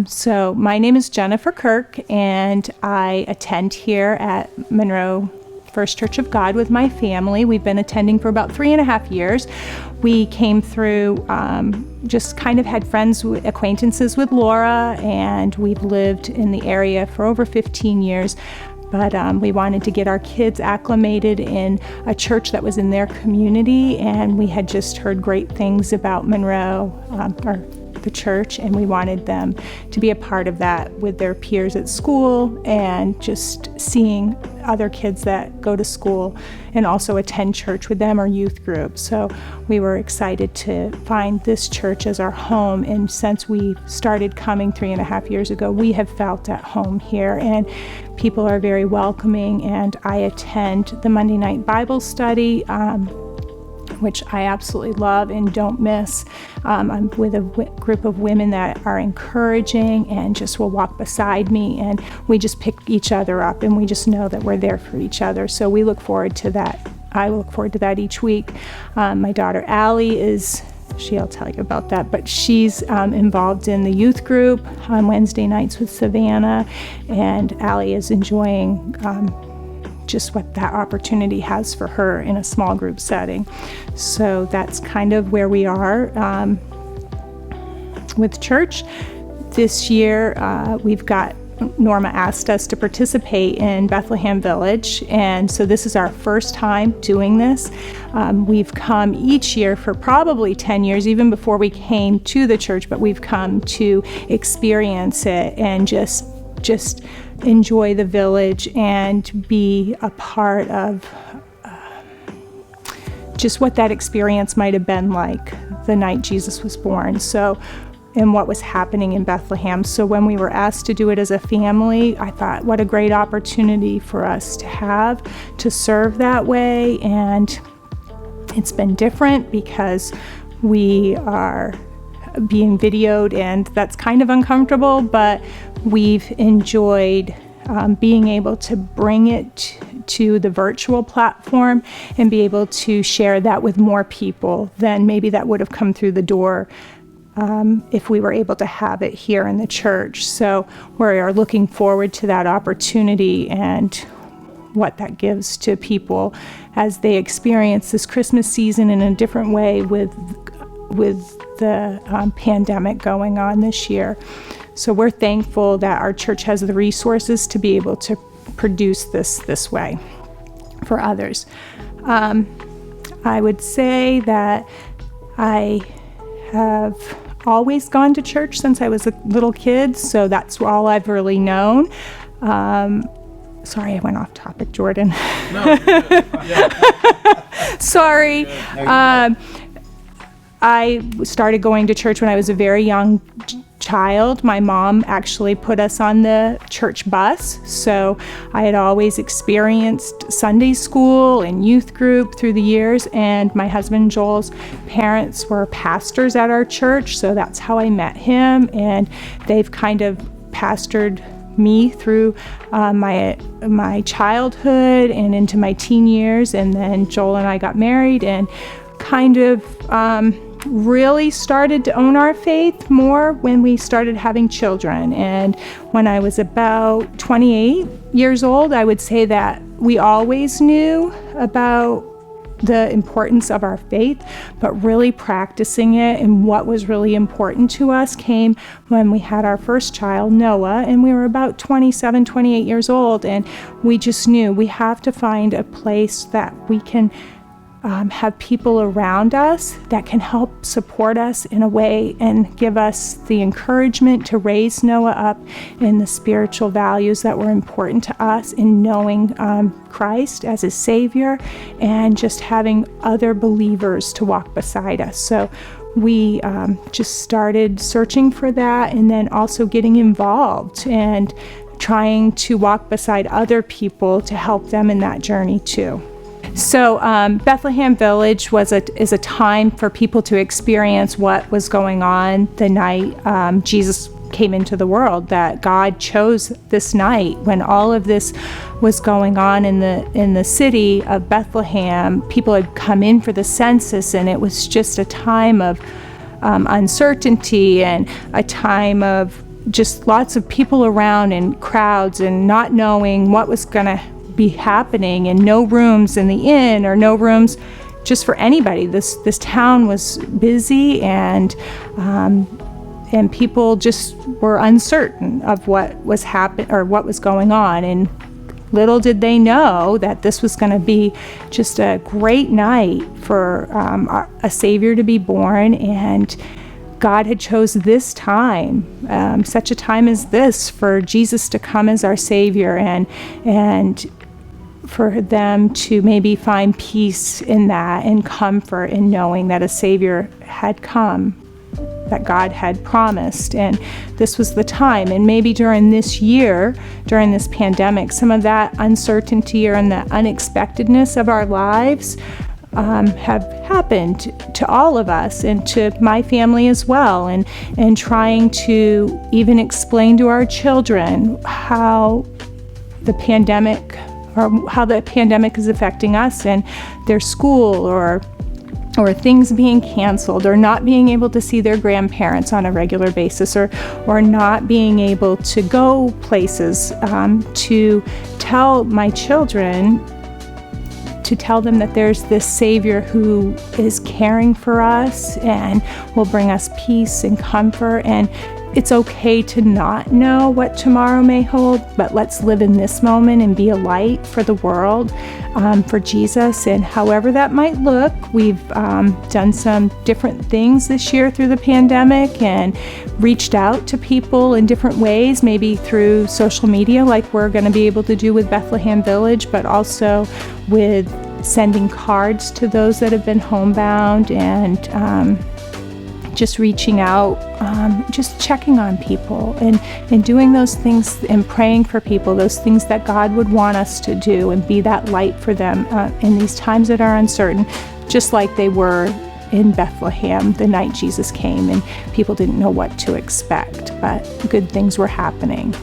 So my name is Jennifer Kirk, and I attend here at Monroe First Church of God with my family. We've been attending for about 3.5 years. We came through, just kind of had acquaintances with Laura, and we've lived in the area for over 15 years. But we wanted to get our kids acclimated in a church that was in their community, and we had just heard great things about Monroe, or the church, and we wanted them to be a part of that with their peers at school, and just seeing other kids that go to school and also attend church with them or youth group. So we were excited to find this church as our home, and since we started coming 3.5 years ago, we have felt at home here, and people are very welcoming. And I attend the Monday night Bible study, which I absolutely love and don't miss. I'm with a group of women that are encouraging and just will walk beside me, and we just pick each other up, and we just know that we're there for each other. So we look forward to that. I look forward to that each week. My daughter Allie she'll tell you about that, but she's involved in the youth group on Wednesday nights with Savannah, and Allie is enjoying just what that opportunity has for her in a small group setting. So that's kind of where we are with church. This year, Norma asked us to participate in Bethlehem Village, and so this is our first time doing this. We've come each year for probably 10 years, even before we came to the church, but we've come to experience it and just enjoy the village and be a part of just what that experience might have been like the night Jesus was born. So, and what was happening in Bethlehem. So when we were asked to do it as a family, I thought, what a great opportunity for us to have to serve that way. And it's been different because we are being videoed, and that's kind of uncomfortable, but we've enjoyed being able to bring it to the virtual platform and be able to share that with more people than maybe that would have come through the door if we were able to have it here in the church. So we are looking forward to that opportunity and what that gives to people as they experience this Christmas season in a different way with the pandemic going on this year. So we're thankful that our church has the resources to be able to produce this way for others. I would say that I have always gone to church since I was a little kid, so that's all I've really known. Sorry, I went off topic, Jordan. No. Sorry. I started going to church when I was a very young child. My mom actually put us on the church bus, so I had always experienced Sunday school and youth group through the years, and my husband Joel's parents were pastors at our church, so that's how I met him, and they've kind of pastored me through my childhood and into my teen years. And then Joel and I got married and kind of really started to own our faith more when we started having children. And when I was about 28 years old, I would say that we always knew about the importance of our faith, but really practicing it and what was really important to us came when we had our first child, Noah, and we were about 27, 28 years old, and we just knew we have to find a place that we can have people around us that can help support us in a way and give us the encouragement to raise Noah up in the spiritual values that were important to us, in knowing Christ as his Savior, and just having other believers to walk beside us. So we just started searching for that, and then also getting involved and trying to walk beside other people to help them in that journey too. So Bethlehem Village is a time for people to experience what was going on the night Jesus came into the world, that God chose this night when all of this was going on in the city of Bethlehem. People had come in for the census, and it was just a time of uncertainty and a time of just lots of people around and crowds and not knowing what was going to be happening, and no rooms in the inn or no rooms just for anybody. This town was busy, and people just were uncertain of what was what was going on. And little did they know that this was going to be just a great night for a Savior to be born, and God had chose this time, such a time as this, for Jesus to come as our Savior, and for them to maybe find peace in that and comfort in knowing that a Savior had come, that God had promised, and this was the time. And maybe during this year, during this pandemic, some of that uncertainty and the unexpectedness of our lives have happened to all of us, and to my family as well, and trying to even explain to our children how the pandemic is affecting us and their school, or things being canceled, or not being able to see their grandparents on a regular basis, or not being able to go places, to tell my children, to tell them that there's this Savior who is caring for us and will bring us peace and comfort. And it's okay to not know what tomorrow may hold, but let's live in this moment and be a light for the world, for Jesus. And however that might look, we've done some different things this year through the pandemic and reached out to people in different ways, maybe through social media like we're going to be able to do with Bethlehem Village, but also with sending cards to those that have been homebound, and just reaching out, just checking on people, and doing those things and praying for people, those things that God would want us to do, and be that light for them in these times that are uncertain, just like they were in Bethlehem the night Jesus came, and people didn't know what to expect, but good things were happening.